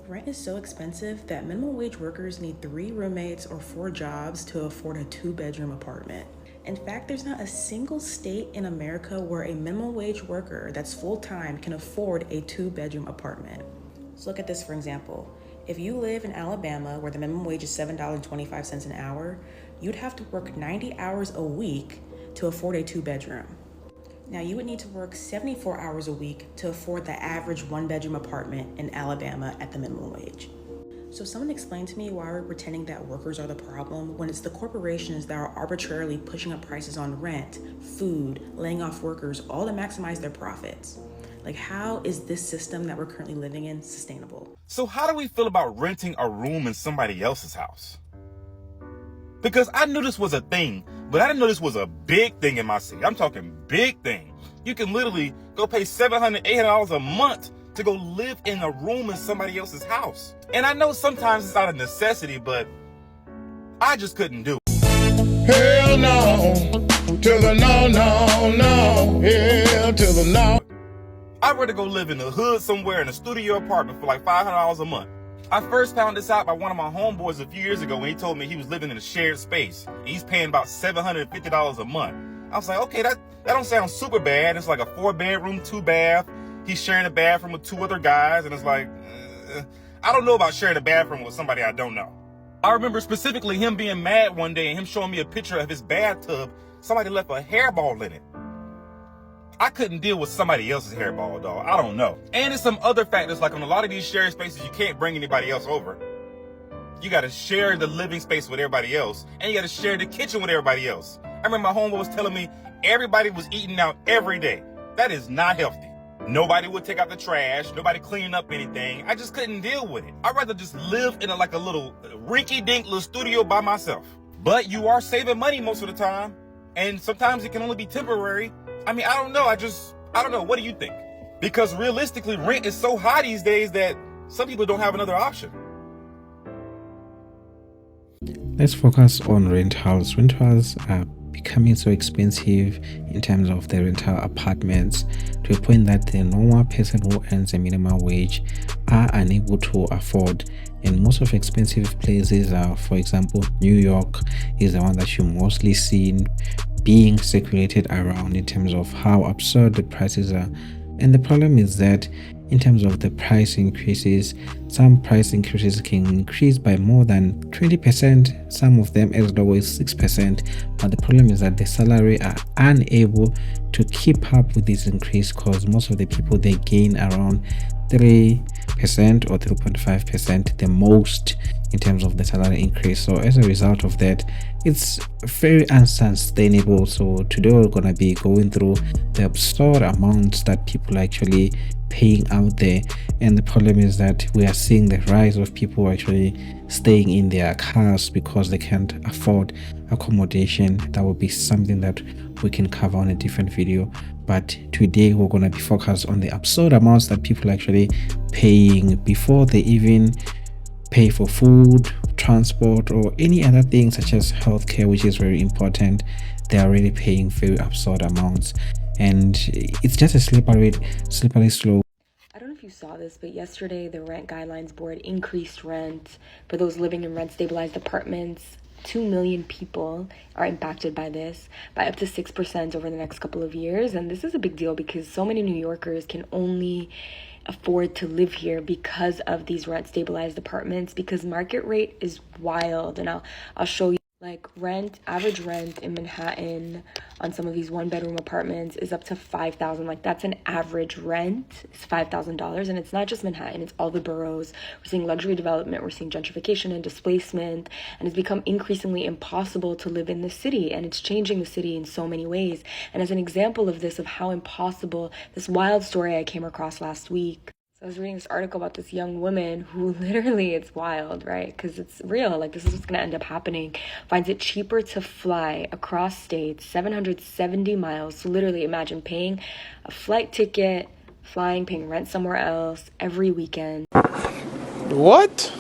Rent is so expensive that minimum wage workers need 3 roommates or 4 jobs to afford a 2-bedroom apartment. In fact, there's not a single state in America where a minimum wage worker that's full-time can afford a 2-bedroom apartment. So look at this for example. If you live in Alabama where the minimum wage is $7.25 an hour, you'd have to work 90 hours a week to afford a 2-bedroom. Now, you would need to work 74 hours a week to afford the average 1-bedroom apartment in Alabama at the minimum wage. So someone explain to me why we're pretending that workers are the problem when it's the corporations that are arbitrarily pushing up prices on rent, food, laying off workers, all to maximize their profits. Like, how is this system that we're currently living in sustainable? So how do we feel about renting a room in somebody else's house? Because I knew this was a thing, but I didn't know this was a big thing in my city. I'm talking big thing. You can literally go pay $700, $800 a month to go live in a room in somebody else's house. And I know sometimes it's out of necessity, but I just couldn't do it. Hell no, to the no, no, no, hell to the no. I'd rather go live in the hood somewhere in a studio apartment for like $500 a month. I first found this out by one of my homeboys a few years ago when he told me he was living in a shared space. He's paying about $750 a month. I was like, okay, that don't sound super bad. It's like a 4-bedroom, 2-bath. He's sharing a bathroom with 2 other guys, and it's like, I don't know about sharing a bathroom with somebody I don't know. I remember specifically him being mad one day and him showing me a picture of his bathtub. Somebody left a hairball in it. I couldn't deal with somebody else's hairball, dog. I don't know. And there's some other factors, like on a lot of these shared spaces, you can't bring anybody else over. You got to share the living space with everybody else, and you got to share the kitchen with everybody else. I remember my homeboy was telling me everybody was eating out every day. That is not healthy. Nobody would take out the trash. Nobody cleaning up anything. I just couldn't deal with it. I'd rather just live in a little rinky-dink little studio by myself. But you are saving money most of the time, and sometimes it can only be temporary. I mean, I don't know. I don't know. What do you think? Because realistically, rent is so high these days that some people don't have another option. Let's focus on rentals. Rentals are becoming so expensive in terms of the rental apartments to a point that the normal person who earns a minimum wage are unable to afford. And most of expensive places are, for example, New York is the one that you mostly see being circulated around in terms of how absurd the prices are. And the problem is that in terms of the price increases, some price increases can increase by more than 20%, some of them as low as 6%. But the problem is that the salary are unable to keep up with this increase, because most of the people, they gain around 3% or 3.5% the most in terms of the salary increase. So as a result of that, it's very unsustainable. So today we're gonna be going through the absurd amounts that people are actually paying out there. And the problem is that we are seeing the rise of people actually staying in their cars because they can't afford accommodation. That will be something that we can cover on a different video, but today we're going to be focused on the absurd amounts that people are actually paying before they even pay for food, transport, or any other thing such as healthcare, which is very important. They are already paying very absurd amounts, and it's just a slippery slope. I don't know if you saw this, but yesterday the Rent Guidelines Board increased rent for those living in rent-stabilized apartments. 2 million people are impacted by this by up to 6% over the next couple of years. And this is a big deal because so many New Yorkers can only afford to live here because of these rent-stabilized apartments, because market rate is wild. And I'll show you. Like average rent in Manhattan on some of these 1-bedroom apartments is up to $5,000. Like that's an average rent. It's $5,000, and it's not just Manhattan. It's all the boroughs. We're seeing luxury development. We're seeing gentrification and displacement, and it's become increasingly impossible to live in the city. And it's changing the city in so many ways. And as an example of this, of how impossible, this wild story I came across last week. So I was reading this article about this young woman who literally, it's wild, right? Because it's real. Like, this is what's going to end up happening. Finds it cheaper to fly across states, 770 miles. So literally imagine paying a flight ticket, flying, paying rent somewhere else every weekend. What?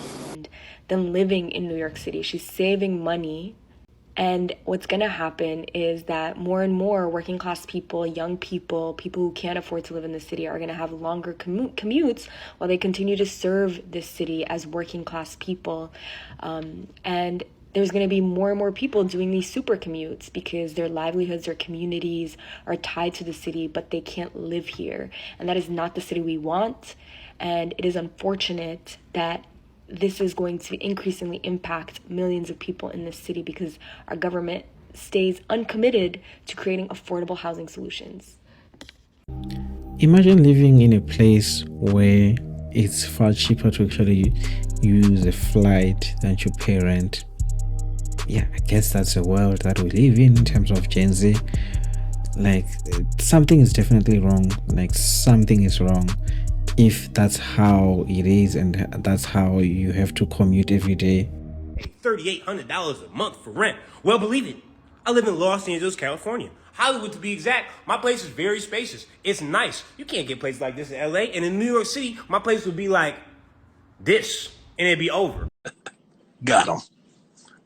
Then living in New York City. She's saving money And what's going to happen is that more and more working class people, young people, people who can't afford to live in the city are going to have longer commutes while they continue to serve this city as working class people. And there's going to be more and more people doing these super commutes because their livelihoods, their communities are tied to the city, but they can't live here. And that is not the city we want. And it is unfortunate that this is going to increasingly impact millions of people in this city because our government stays uncommitted to creating affordable housing solutions. Imagine living in a place where it's far cheaper to actually use a flight than to pay rent. Yeah, I guess that's the world that we live in terms of Gen Z. Like, something is definitely wrong. Like, something is wrong if that's how it is and that's how you have to commute every day. $3,800 a month for rent. Well, believe it. I live in Los Angeles, California. Hollywood, to be exact. My place is very spacious. It's nice. You can't get places like this in LA. And in New York City, my place would be like this, and it'd be over. Got him.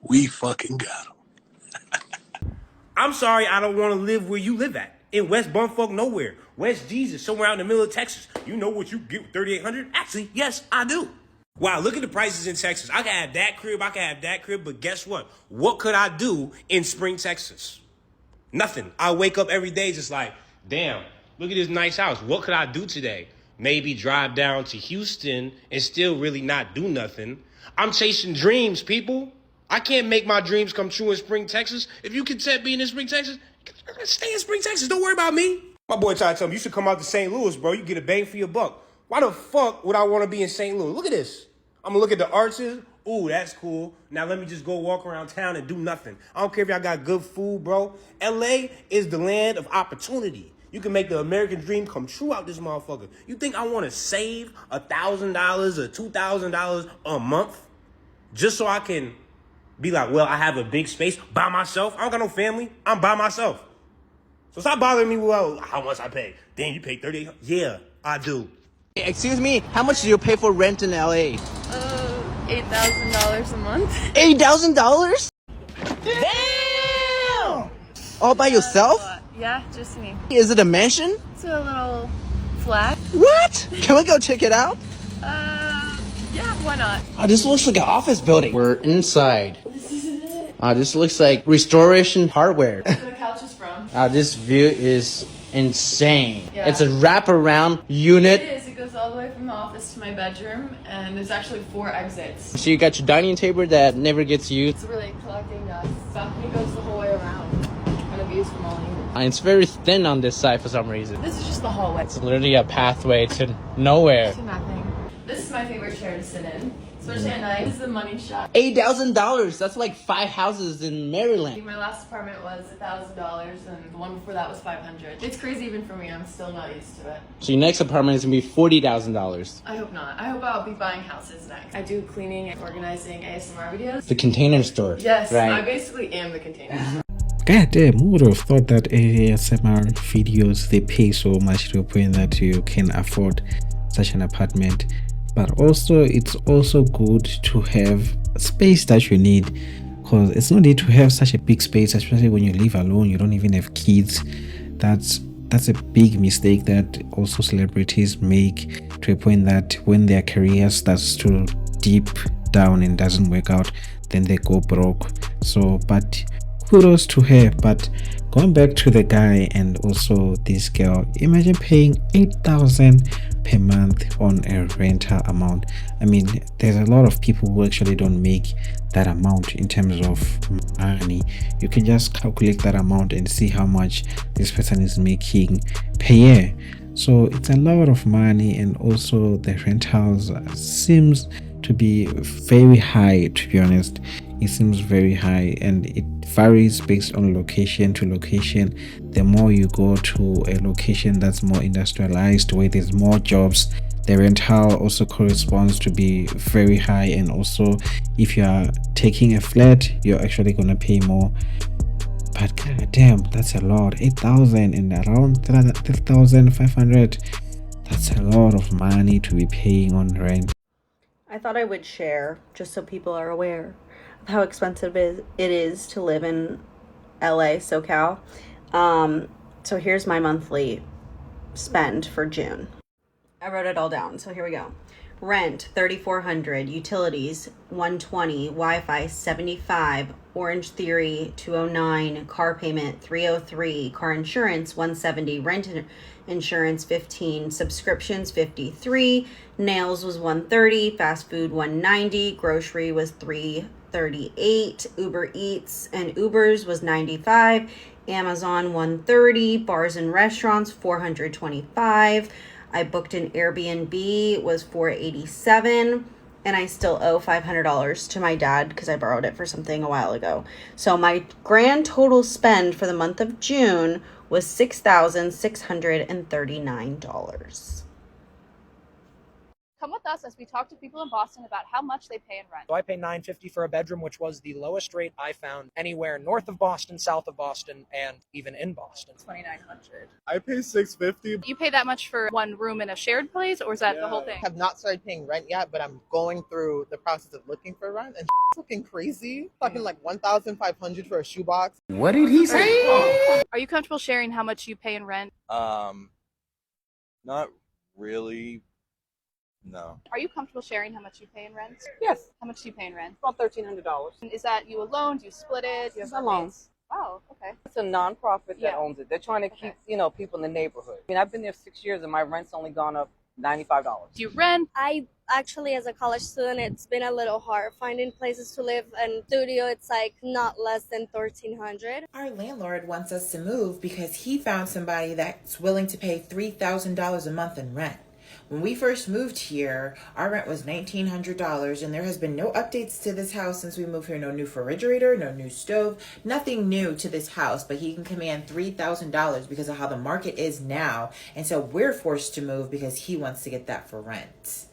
We fucking got him. I'm sorry, I don't want to live where you live at. In West Bumfuck nowhere. West Jesus, somewhere out in the middle of Texas. You know what you get with $3,800? Actually, yes, I do. Wow, look at the prices in Texas. I can have that crib, but guess what? What could I do in Spring, Texas? Nothing. I wake up every day just like, damn, look at this nice house. What could I do today? Maybe drive down to Houston and still really not do nothing. I'm chasing dreams, people. I can't make my dreams come true in Spring, Texas. If you content being in Spring, Texas, stay in Spring, Texas. Don't worry about me. My boy tried to tell me, you should come out to St. Louis, bro. You get a bang for your buck. Why the fuck would I want to be in St. Louis? Look at this. I'm going to look at the arches. Ooh, that's cool. Now let me just go walk around town and do nothing. I don't care if y'all got good food, bro. LA is the land of opportunity. You can make the American dream come true out this motherfucker. You think I want to save $1,000 or $2,000 a month just so I can be like, well, I have a big space by myself? I don't got no family. I'm by myself. So stop bothering me with how much I pay. Damn, you pay $3,800? Yeah, I do. Excuse me, how much do you pay for rent in LA? $8,000 a month. $8,000? Damn! All by yourself? Yeah, just me. Is it a mansion? It's a little flat. What? Can we go check it out? Yeah, why not? Oh, this looks like an office building. We're inside. This looks like Restoration Hardware. Where the couch is from. This view is insane. Yeah. It's a wraparound unit. It is. It goes all the way from the office to my bedroom, and there's actually 4 exits. So you got your dining table that never gets used. It's really collecting dust. Balcony goes the whole way around, and the views from all angles. And it's very thin on this side for some reason. This is just the hallway. It's literally a pathway to nowhere. To nothing. This is my favorite chair to sit in, especially at night. This is the money shot. $8,000. That's like 5 houses in Maryland. My last apartment was $1,000, and the one before that was $500. It's crazy even for me. I'm still not used to it. So your next apartment is gonna be $40,000. I hope not. I hope I'll be buying houses next. I do cleaning and organizing ASMR videos. The Container Store. Yes, right. I basically am the container. God damn, who would have thought that ASMR videos, they pay so much to a point that you can afford such an apartment? But also, it's also good to have space that you need, because it's no need to have such a big space, especially when you live alone, you don't even have kids. That's a big mistake that also celebrities make, to a point that when their career starts to deep down and doesn't work out, then they go broke. So, but kudos to her. But going back to the guy and also this girl, imagine paying $8,000 per month on a rental amount. I mean, there's a lot of people who actually don't make that amount in terms of money. You can just calculate that amount and see how much this person is making per year. So it's a lot of money, and also the rentals seems to be very high, to be honest. It seems very high, and it varies based on location to location. The more you go to a location that's more industrialized, where there's more jobs, the rental also corresponds to be very high. And also, if you are taking a flat, you're actually gonna pay more. But god damn, that's a lot. 8,000 and around 3,500. That's a lot of money to be paying on rent. I thought I would share, just so people are aware, how expensive it is to live in LA, SoCal. So here's my monthly spend for June. I wrote it all down, so here we go. Rent $3,400, utilities $120, Wi-Fi $75, Orange Theory $209, car payment $303, car insurance $170, rent insurance $15, subscriptions $53, nails was $130, fast food $190, grocery was $338, Uber Eats and Ubers was $95, Amazon $130, bars and restaurants $425. I booked an Airbnb, was $487, and I still owe $500 to my dad because I borrowed it for something a while ago. So my grand total spend for the month of June was $6,639. Come with us as we talk to people in Boston about how much they pay in rent. So I pay $950 for a bedroom, which was the lowest rate I found anywhere north of Boston, south of Boston, and even in Boston. $2,900. I pay $650. You pay that much for one room in a shared place, or is that the whole thing? I have not started paying rent yet, but I'm going through the process of looking for rent, and it's looking crazy. Talking like $1,500 for a shoebox. What did he say? Are you comfortable sharing how much you pay in rent? Not really. No. Are you comfortable sharing how much you pay in rent? Yes. How much do you pay in rent? About $1,300. Is that you alone? Do you split it? Do you have alone. roommates? Oh, okay. It's a non-profit that owns it. They're trying to keep, people in the neighborhood. I mean, I've been there 6 years and my rent's only gone up $95. Do you rent? I actually, as a college student, it's been a little hard finding places to live, and studio, it's like not less than $1,300. Our landlord wants us to move because he found somebody that's willing to pay $3,000 a month in rent. When we first moved here, our rent was $1,900, and there has been no updates to this house since we moved here. No new refrigerator, no new stove, nothing new to this house, but he can command $3,000 because of how the market is now. And so we're forced to move because he wants to get that for rent.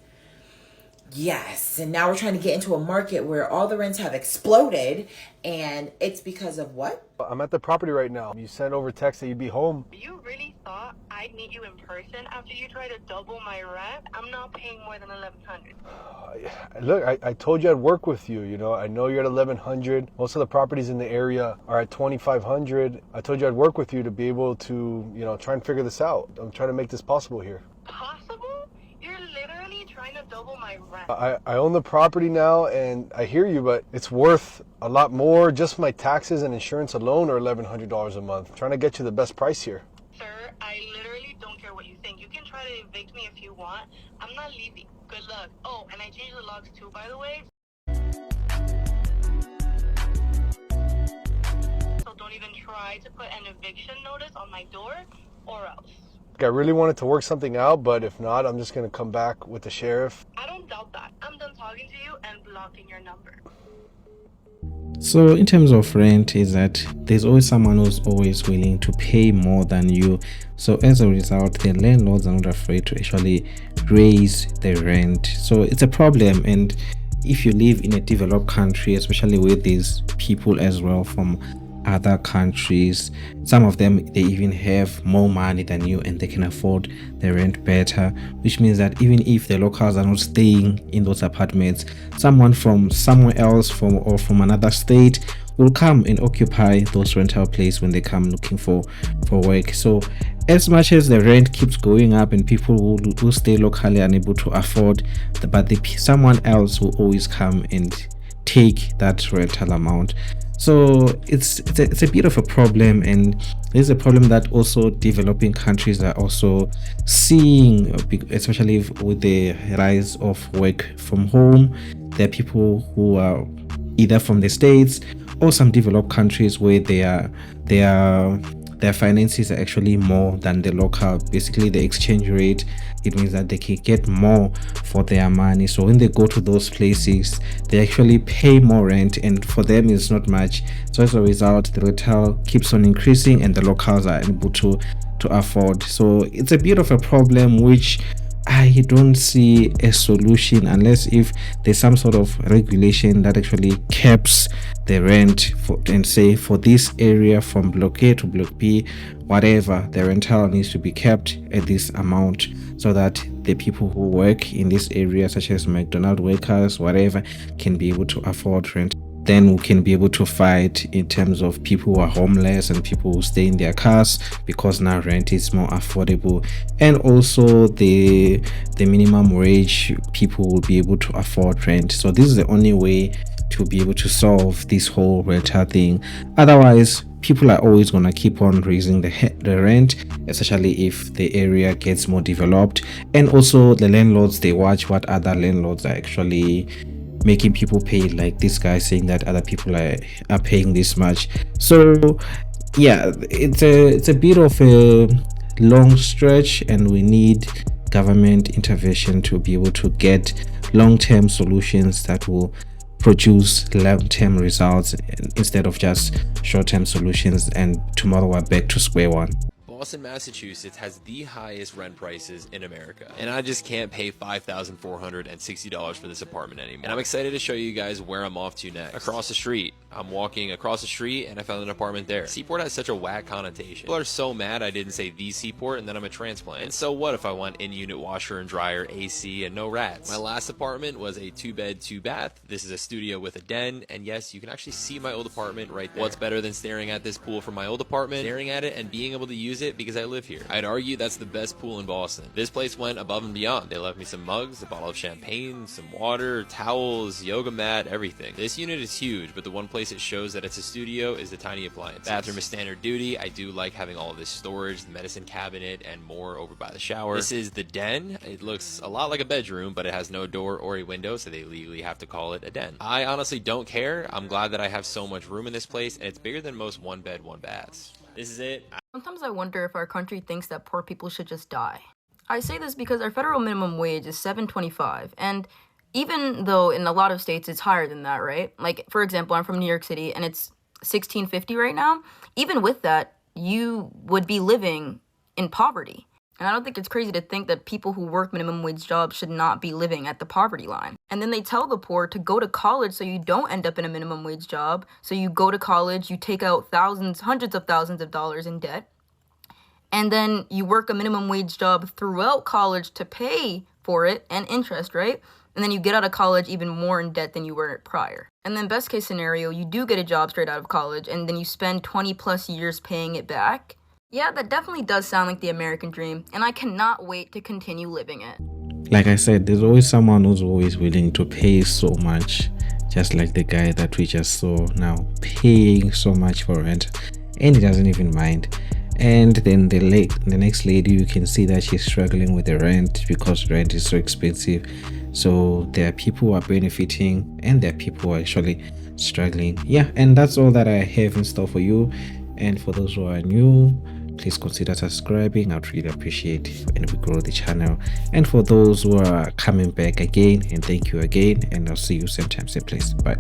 Yes, and now we're trying to get into a market where all the rents have exploded, and it's because of what? I'm at the property right now. You sent over text that you'd be home. You really thought I'd meet you in person after you tried to double my rent? I'm not paying more than $1,100. Look, I told you I'd work with you. I know you're at $1,100. Most of the properties in the area are at $2,500. I told you I'd work with you to be able to, try and figure this out. I'm trying to make this possible here. Possible? You're literally trying to double my rent. I own the property now, and I hear you, but it's worth a lot more. Just my taxes and insurance alone are $1,100 a month. I'm trying to get you the best price here. Sir, I literally don't care what you think. You can try to evict me if you want. I'm not leaving. Good luck. Oh, and I changed the locks too, by the way. So don't even try to put an eviction notice on my door, or else. I really wanted to work something out, but if not, I'm just going to come back with the sheriff. I don't doubt that. I'm done talking to you and blocking your number. So in terms of rent, is that there's always someone who's always willing to pay more than you. So as a result, the landlords are not afraid to actually raise the rent. So it's a problem. And if you live in a developed country, especially with these people as well from other countries, some of them, they even have more money than you and they can afford the rent better, which means that even if the locals are not staying in those apartments, someone from somewhere else or from another state will come and occupy those rental places when they come looking for work. So as much as the rent keeps going up and people who stay locally are unable to afford, but someone else will always come and take that rental amount. So it's a bit of a problem, and there's a problem that also developing countries are also seeing, especially with the rise of work from home. There are people who are either from the States or some developed countries where their finances are actually more than the local, basically the exchange rate. It means that they can get more for their money. So when they go to those places, they actually pay more rent, and for them it's not much. So as a result, the rental keeps on increasing and the locals are able to afford. So it's a bit of a problem which I don't see a solution unless if there's some sort of regulation that actually caps the rent and say for this area from block A to block B, whatever, the rental needs to be kept at this amount so that the people who work in this area, such as McDonald's workers, whatever, can be able to afford rent. then we can be able to fight in terms of people who are homeless and people who stay in their cars, because now rent is more affordable. And also the minimum wage, people will be able to afford rent. So this is the only way to be able to solve this whole rental thing. Otherwise, people are always going to keep on raising the rent, especially if the area gets more developed. And also the landlords, they watch what other landlords are actually making people pay, like this guy saying that other people are paying this much. So yeah, it's a bit of a long stretch, and we need government intervention to be able to get long-term solutions that will produce long-term results instead of just short-term solutions, and tomorrow we're back to square one. Boston, Massachusetts has the highest rent prices in America, and I just can't pay $5,460 for this apartment anymore. And I'm excited to show you guys where I'm off to next. Across the street. I'm walking across the street and I found an apartment there. Seaport has such a whack connotation. People are so mad I didn't say the Seaport and then I'm a transplant. And so what if I want in-unit washer and dryer, AC, and no rats? My last apartment was a 2-bed, 2-bath. This is a studio with a den, and yes, you can actually see my old apartment right there. What's better than staring at this pool from my old apartment, staring at it and being able to use it because I live here? I'd argue that's the best pool in Boston. This place went above and beyond. They left me some mugs, a bottle of champagne, some water, towels, yoga mat, everything. This unit is huge, but the one place it shows that it's a studio is the tiny appliance. Bathroom is standard duty. I do like having all of this storage, the medicine cabinet, and more over by the shower. This is the den. It looks a lot like a bedroom, but it has no door or a window, so they legally have to call it a den. I honestly don't care. I'm glad that I have so much room in this place, and it's bigger than most 1-bed, 1-baths. This is it. Sometimes I wonder if our country thinks that poor people should just die. I say this because our federal minimum wage is $7.25, and even though in a lot of states it's higher than that, right? Like, for example, I'm from New York City and it's $16.50 right now. Even with that, you would be living in poverty. And I don't think it's crazy to think that people who work minimum wage jobs should not be living at the poverty line. And then they tell the poor to go to college so you don't end up in a minimum wage job. So you go to college, you take out thousands, hundreds of thousands of dollars in debt. And then you work a minimum wage job throughout college to pay for it and interest, right? And then you get out of college even more in debt than you were prior. And then best case scenario, you do get a job straight out of college and then you spend 20 plus years paying it back. Yeah, that definitely does sound like the American dream, and I cannot wait to continue living it. Like I said, there's always someone who's always willing to pay so much, just like the guy that we just saw now, paying so much for rent, and he doesn't even mind. And then the next lady, you can see that she's struggling with the rent because rent is so expensive. So there are people who are benefiting and there are people who are actually struggling. Yeah, and that's all that I have in store for you. And for those who are new, please consider subscribing. I'd really appreciate it when we grow the channel. And for those who are coming back again, and thank you again, and I'll see you same time, same place. Bye.